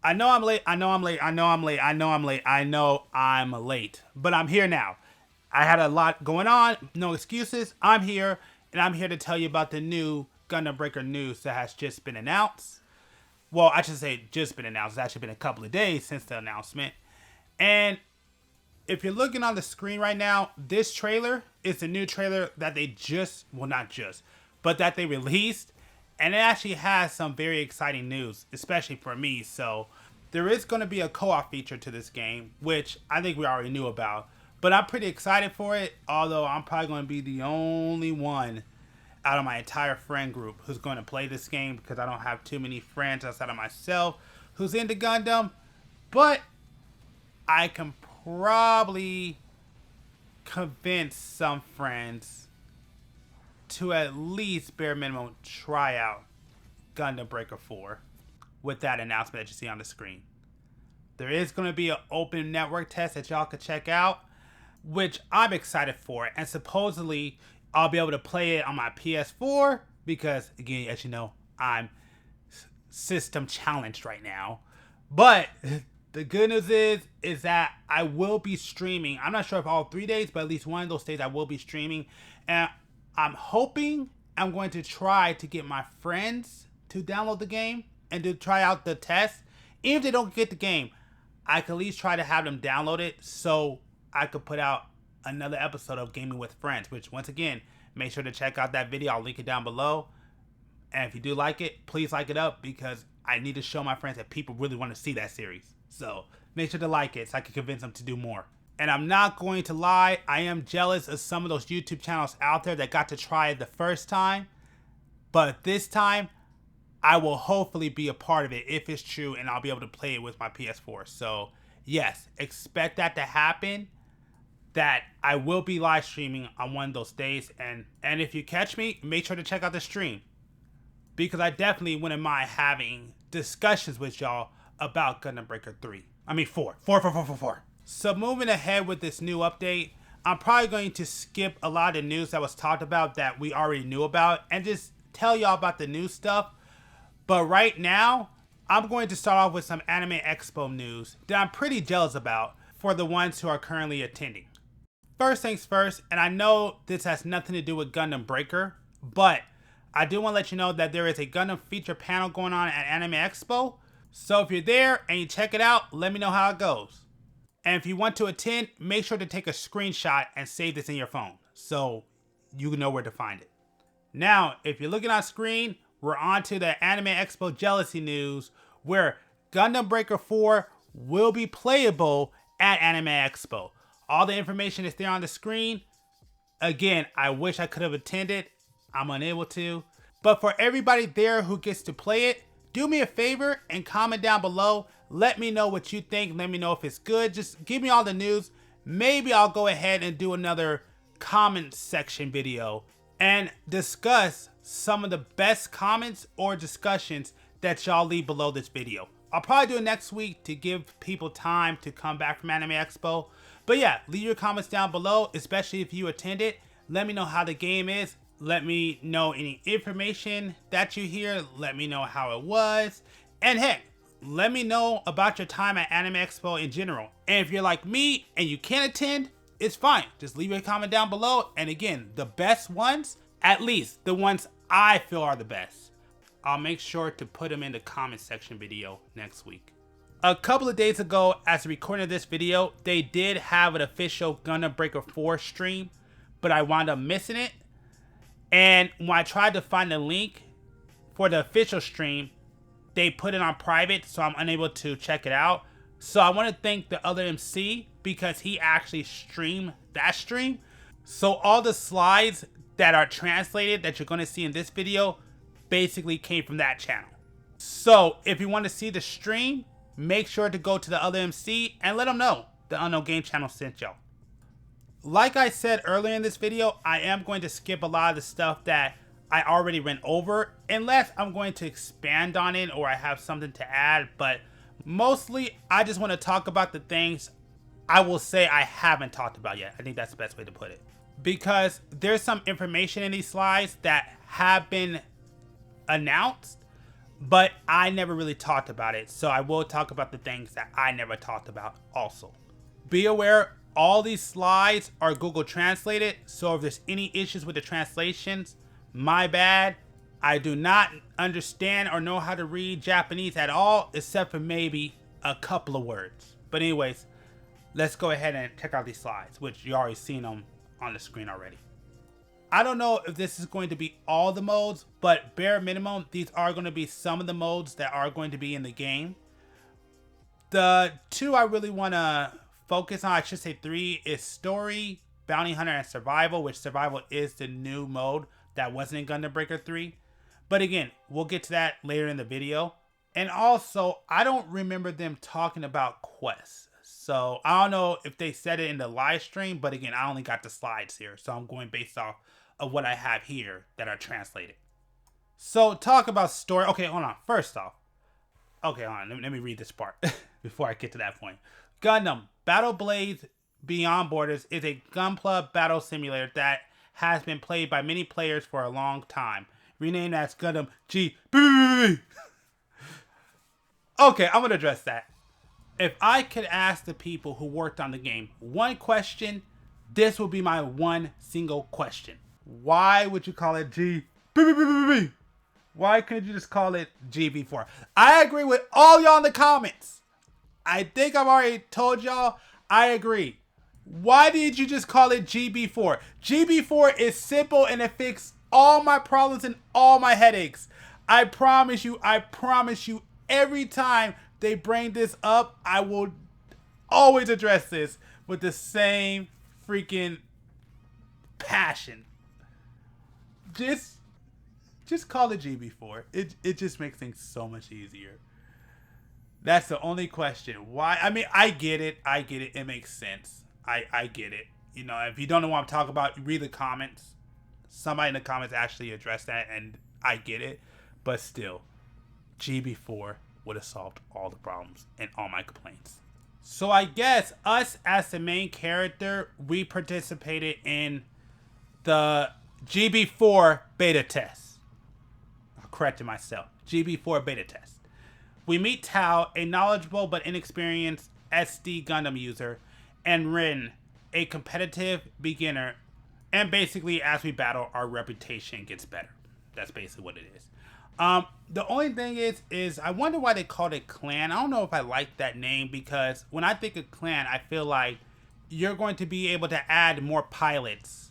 I know I'm late. I know I'm late. I know I'm late. I know I'm late. I know I'm late. But I'm here now. I had a lot going on. No excuses. I'm here, and I'm here to tell you about the new Gundam Breaker news that has just been announced. Well, I should say just been announced. It's actually been a couple of days since the announcement. And if you're looking on the screen right now, this trailer is the new trailer that they just, well, not just, but that they released. And it actually has some very exciting news, especially for me. So there is going to be a co-op feature to this game, which I think we already knew about. But I'm pretty excited for it, although I'm probably going to be the only one out of my entire friend group who's going to play this game because I don't have too many friends outside of myself who's into Gundam. But I can probably convince some friends to at least bare minimum try out Gundam Breaker 4 with that announcement that you see on the screen. There is going to be an open network test that y'all can check out, which I'm excited for. And supposedly I'll be able to play it on my PS4 because, again, as you know, I'm system challenged right now. But the good news is that I will be streaming. I'm not sure if all 3 days, but at least one of those days I will be streaming. And I'm hoping I'm going to try to get my friends to download the game and to try out the test. Even if they don't get the game, I can at least try to have them download it so I could put out another episode of Gaming with Friends, which, once again, make sure to check out that video. I'll link it down below. And if you do like it, please like it up because I need to show my friends that people really want to see that series. So make sure to like it so I can convince them to do more. And I'm not going to lie, I am jealous of some of those YouTube channels out there that got to try it the first time. But this time, I will hopefully be a part of it if it's true, and I'll be able to play it with my PS4. So yes, expect that to happen. That I will be live streaming on one of those days. And if you catch me, make sure to check out the stream. Because I definitely wouldn't mind having discussions with y'all about Gundam Breaker 3. I mean 4. 4. So moving ahead with this new update, I'm probably going to skip a lot of news that was talked about that we already knew about and just tell y'all about the new stuff. But right now, I'm going to start off with some Anime Expo news that I'm pretty jealous about for the ones who are currently attending. First things first, and I know this has nothing to do with Gundam Breaker, but I do want to let you know that there is a Gundam feature panel going on at Anime Expo. So if you're there and you check it out, let me know how it goes. And if you want to attend, make sure to take a screenshot and save this in your phone so you know where to find it. Now, if you're looking on screen, we're on to the Anime Expo jealousy news where Gundam Breaker 4 will be playable at Anime Expo. All the information is there on the screen. Again, I wish I could have attended. I'm unable to. But for everybody there who gets to play it, do me a favor and comment down below. Let me know what you think. Let me know if it's good. Just give me all the news. Maybe I'll go ahead and do another comment section video and discuss some of the best comments or discussions that y'all leave below this video. I'll probably do it next week to give people time to come back from Anime Expo. But yeah, leave your comments down below, especially if you attended. Let me know how the game is. Let me know any information that you hear. Let me know how it was. And heck, let me know about your time at Anime Expo in general. And if you're like me and you can't attend, it's fine. Just leave a comment down below. And again, the best ones, at least the ones I feel are the best, I'll make sure to put them in the comment section video next week. A couple of days ago, as a recording of this video, they did have an official Gundam Breaker 4 stream, but I wound up missing it. And when I tried to find the link for the official stream, they put it on private, so I'm unable to check it out. So I want to thank the other MC because he actually streamed that stream. So all the slides that are translated that you're going to see in this video basically came from that channel. So if you want to see the stream, make sure to go to the other MC and let them know the Unknown Game channel sent y'all. Like I said earlier in this video, I am going to skip a lot of the stuff that I already went over, unless I'm going to expand on it or I have something to add. But mostly, I just want to talk about the things I will say I haven't talked about yet. I think that's the best way to put it. Because there's some information in these slides that have been announced, but I never really talked about it, so I will talk about the things that I never talked about also. Be aware, all these slides are Google translated, so if there's any issues with the translations, my bad. I do not understand or know how to read Japanese at all, except for maybe a couple of words. But anyways, let's go ahead and check out these slides, which you already seen them on the screen already. I don't know if this is going to be all the modes, but bare minimum, these are going to be some of the modes that are going to be in the game. The two I really want to focus on, I should say three, is Story, Bounty Hunter, and Survival, which Survival is the new mode that wasn't in Gundam Breaker 3. But again, we'll get to that later in the video. And also, I don't remember them talking about quests. So I don't know if they said it in the live stream, but again, I only got the slides here. So I'm going based off of what I have here that are translated. So talk about story. Okay, hold on. First off, okay, hold on. Let me read this part before I get to that point. Gundam Battle Blades Beyond Borders is a Gunpla battle simulator that has been played by many players for a long time. Renamed as Gundam GB. Okay, I'm gonna address that. If I could ask the people who worked on the game one question, this would be my one single question. Why would you call it GB? Why couldn't you just call it GB4? I agree with all y'all in the comments. I think I've already told y'all, I agree. Why did you just call it GB4? GB4 is simple and it fixed all my problems and all my headaches. I promise you, every time they bring this up, I will always address this with the same freaking passion. Just call it GB4. It just makes things so much easier. That's the only question. Why? I mean, I get it. It makes sense. I get it. You know, if you don't know what I'm talking about, read the comments. Somebody in the comments actually addressed that, and I get it. But still, GB4 would have solved all the problems and all my complaints. So I guess us as the main character, we participated in the GB4 beta test. I corrected myself. GB4 beta test. We meet Tao, a knowledgeable but inexperienced SD Gundam user, and Rin, a competitive beginner. And basically, as we battle, our reputation gets better. That's basically what it is. The only thing is I wonder why they called it clan. I don't know if I like that name, because when I think of clan, I feel like you're going to be able to add more pilots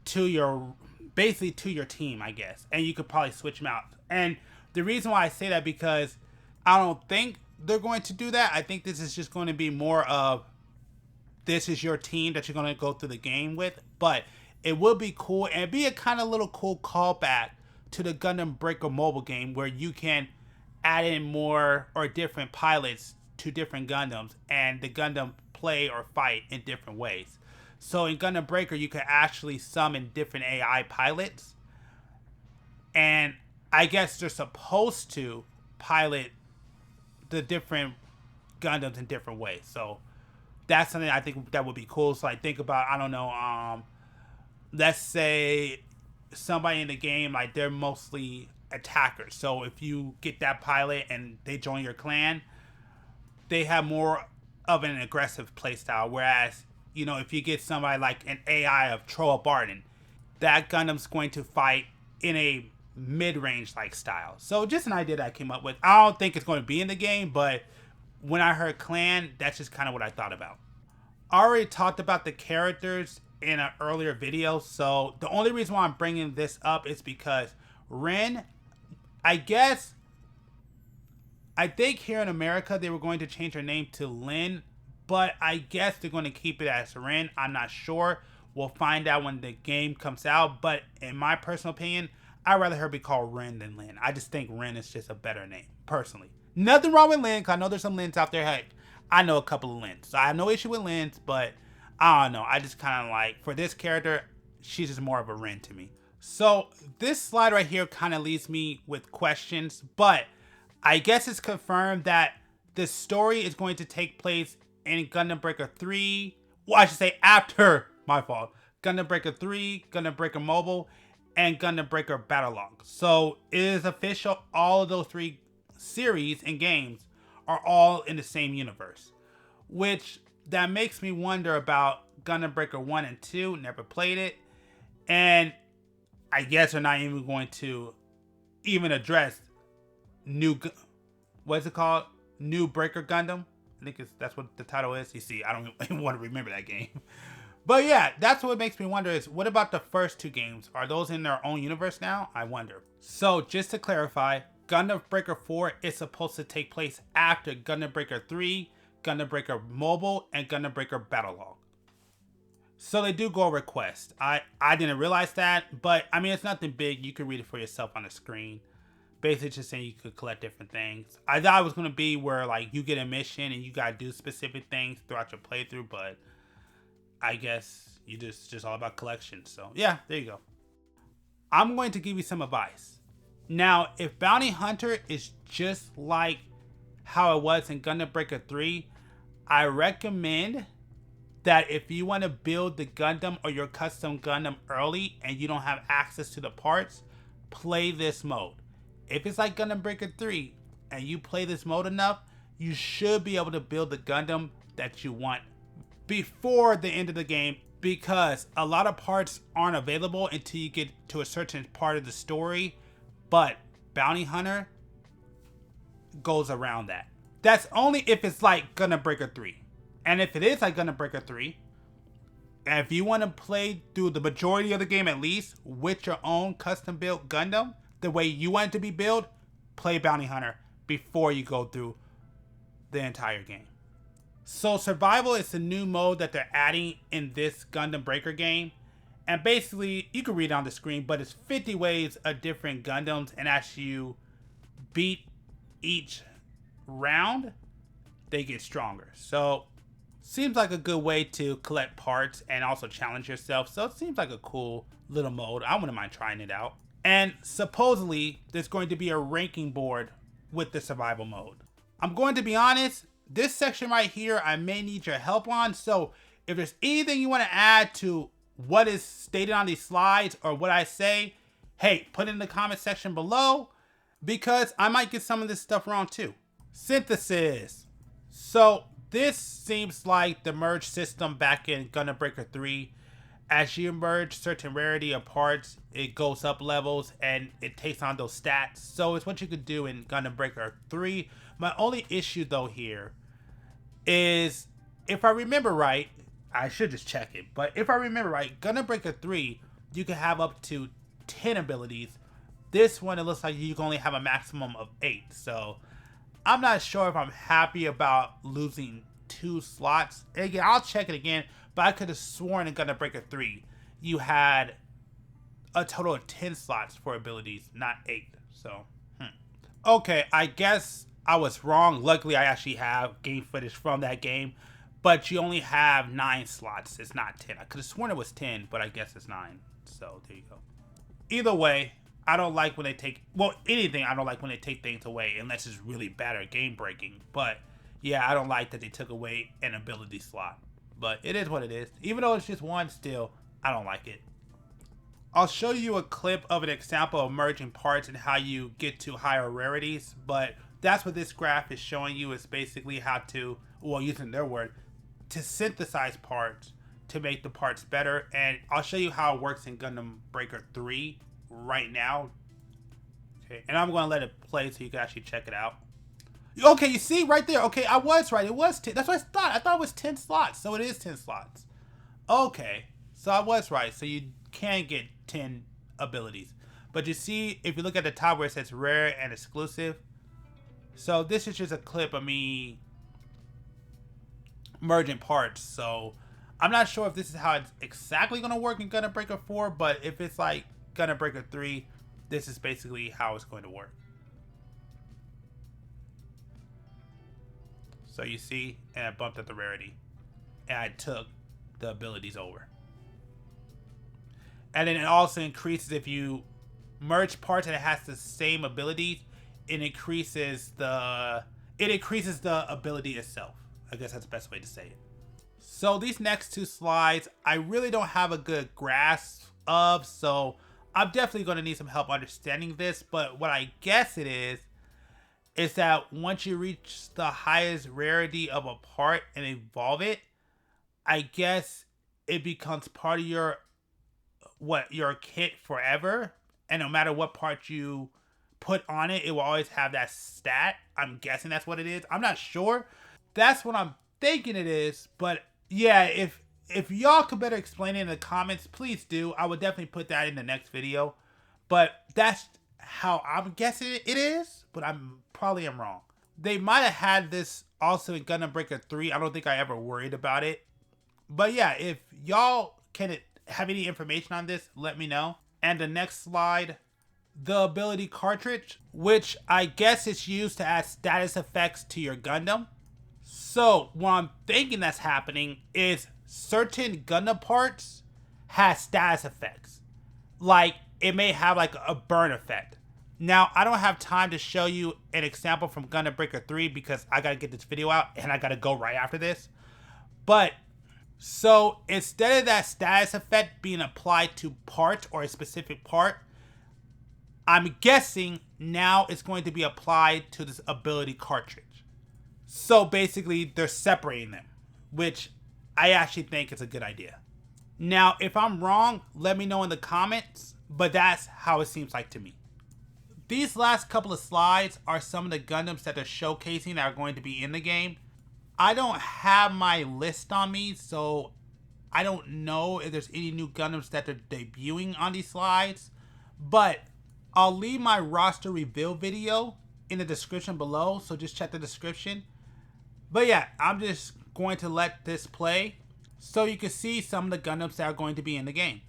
to your, basically to your team, I guess. And you could probably switch them out. And the reason why I say that, because I don't think they're going to do that. I think this is just going to be more of, this is your team that you're going to go through the game with. But it will be cool, and be a kind of little cool callback to the Gundam Breaker mobile game, where you can add in more or different pilots to different Gundams, and the Gundam play or fight in different ways. So in Gundam Breaker, you can actually summon different AI pilots, and I guess they're supposed to pilot the different Gundams in different ways. So that's something I think that would be cool. So I think about, I don't know, let's say somebody in the game, like, they're mostly attackers. So if you get that pilot and they join your clan, they have more of an aggressive playstyle. Whereas, you know, if you get somebody like an AI of Troa Barton, that Gundam's going to fight in a mid-range like style. So just an idea that I came up with. I don't think it's going to be in the game, but when I heard clan, that's just kind of what I thought about. I already talked about the characters in an earlier video, so the only reason why I'm bringing this up is because Rin, I think here in America they were going to change her name to Lin, but I guess they're going to keep it as Rin. I'm not sure. We'll find out when the game comes out, but in my personal opinion, I'd rather her be called Rin than Lin. I just think Rin is just a better name, personally. Nothing wrong with Lin, because I know there's some Lins out there. Heck, I know a couple of Lins, so I have no issue with Lins, but I don't know. I just kind of like, for this character, she's just more of a Rin to me. So this slide right here kind of leaves me with questions, but I guess it's confirmed that the story is going to take place in Gundam Breaker 3. Well, I should say after, my fault, Gundam Breaker 3, Gundam Breaker Mobile, and Gundam Breaker Battle Log. So it is official, all of those 3 series and games are all in the same universe. Which that makes me wonder about Gundam Breaker 1 and 2, never played it. And I guess they're not even going to even address new, what's it called? New Breaker Gundam? I think that's what the title is. You see, I don't even want to remember that game. But yeah, that's what makes me wonder is, what about the first 2 games? Are those in their own universe now? I wonder. So just to clarify, Gundam Breaker 4 is supposed to take place after Gundam Breaker 3, Gundam Breaker Mobile, and Gundam Breaker Battle Log. So they do go request. I didn't realize that, but I mean, it's nothing big. You can read it for yourself on the screen. Basically just saying you could collect different things. I thought it was going to be where like you get a mission and you got to do specific things throughout your playthrough, but I guess you just all about collection. So yeah, there you go. I'm going to give you some advice. Now, if Bounty Hunter is just like how it was in Gundam Breaker 3, I recommend that if you want to build the Gundam or your custom Gundam early and you don't have access to the parts, play this mode. If it's like Gundam Breaker 3 and you play this mode enough, you should be able to build the Gundam that you want before the end of the game, because a lot of parts aren't available until you get to a certain part of the story, but Bounty Hunter goes around that. That's only if it's like Gundam Breaker 3. And if it is like Gundam Breaker 3, and if you want to play through the majority of the game at least with your own custom built Gundam, the way you want it to be built, play Bounty Hunter before you go through the entire game. So Survival is the new mode that they're adding in this Gundam Breaker game. And basically, you can read it on the screen, but it's 50 ways of different Gundams, and as you beat each round, they get stronger. So seems like a good way to collect parts and also challenge yourself. So it seems like a cool little mode. I wouldn't mind trying it out. And supposedly, there's going to be a ranking board with the survival mode. I'm going to be honest, this section right here, I may need your help on. So if there's anything you want to add to what is stated on these slides or what I say, hey, put it in the comment section below, because I might get some of this stuff wrong too. Synthesis. So this seems like the merge system back in Gundam Breaker 3. As you merge certain rarity of parts, it goes up levels and it takes on those stats. So it's what you could do in Gundam Breaker 3. My only issue though here is, if I remember right, I should just check it, but if I remember right, Gundam Breaker 3, you can have up to 10 abilities. This one, it looks like you can only have a maximum of 8. So I'm not sure if I'm happy about losing 2 slots. Again, I'll check it again, but I could have sworn in Gundam Breaker 3, you had a total of 10 slots for abilities, not 8. So, okay, I guess I was wrong. Luckily, I actually have game footage from that game, but you only have 9 slots. It's not 10. I could have sworn it was 10, but I guess it's 9. So there you go. Either way, I don't like when they take, well, anything I don't like when they take things away unless it's really bad or game breaking. But yeah, I don't like that they took away an ability slot. But it is what it is. Even though it's just 1 still, I don't like it. I'll show you a clip of an example of merging parts and how you get to higher rarities, but that's what this graph is showing you, is basically how to, well, using their word, to synthesize parts to make the parts better. And I'll show you how it works in Gundam Breaker 3 right now. Okay, and I'm going to let it play so you can actually check it out. Okay, you see right there. Okay, I was right. It was 10. That's what I thought. I thought it was 10 slots. So it is 10 slots. Okay, so I was right. So you can get 10 abilities. But you see, if you look at the top where it says rare and exclusive, so this is just a clip of me merging parts. So I'm not sure if this is how it's exactly going to work in Gundam Breaker 4, but if it's like Gundam Breaker 3, this is basically how it's going to work. So you see, and I bumped up the rarity, and I took the abilities over. And then it also increases if you merge parts and it has the same abilities. It increases the ability itself. I guess that's the best way to say it. So these next 2 slides, I really don't have a good grasp of, so I'm definitely going to need some help understanding this, but what I guess it is that once you reach the highest rarity of a part and evolve it, I guess it becomes part of your kit forever, and no matter what part you put on it, it will always have that stat. I'm guessing that's what it is. I'm not sure. That's what I'm thinking it is, but yeah, if y'all could better explain it in the comments, please do. I would definitely put that in the next video. But that's how I'm guessing it is, but I'm probably am wrong. They might have had this also in Gundam Breaker 3. I don't think I ever worried about it. But yeah, if y'all can have any information on this, let me know. And the next slide, the ability cartridge, which I guess is used to add status effects to your Gundam. So what I'm thinking that's happening is certain Gundam parts has status effects. Like it may have like a burn effect. Now I don't have time to show you an example from Gundam Breaker 3 because I gotta get this video out and I gotta go right after this. But so instead of that status effect being applied to part or a specific part, I'm guessing now it's going to be applied to this ability cartridge. So basically they're separating them, which I actually think is a good idea. Now, if I'm wrong, let me know in the comments, but that's how it seems like to me. These last couple of slides are some of the Gundams that they're showcasing that are going to be in the game. I don't have my list on me, so I don't know if there's any new Gundams that they're debuting on these slides, but I'll leave my roster reveal video in the description below, so just check the description. But yeah, I'm just going to let this play so you can see some of the Gundams that are going to be in the game.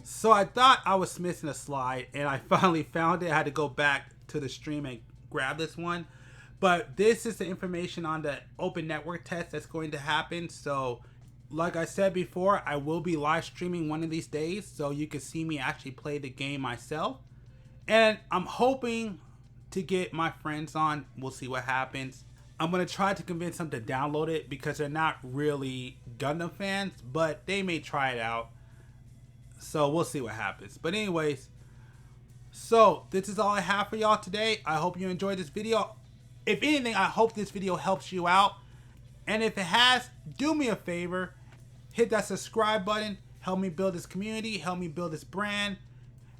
So I thought I was missing a slide and I finally found it. I had to go back to the stream and grab this one. But this is the information on the open network test that's going to happen. So like I said before, I will be live streaming one of these days so you can see me actually play the game myself. And I'm hoping to get my friends on. We'll see what happens. I'm going to try to convince them to download it because they're not really Gundam fans, but they may try it out. So we'll see what happens. But anyways, so this is all I have for y'all today. I hope you enjoyed this video. If anything, I hope this video helps you out. And if it has, do me a favor. Hit that subscribe button. Help me build this community. Help me build this brand.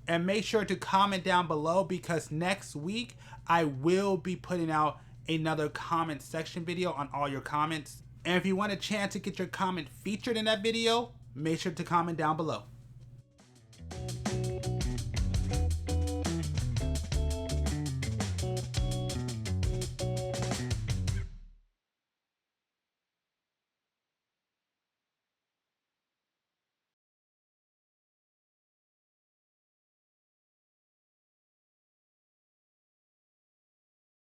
And make sure to comment down below because next week I will be putting out another comment section video on all your comments. And if you want a chance to get your comment featured in that video, make sure to comment down below.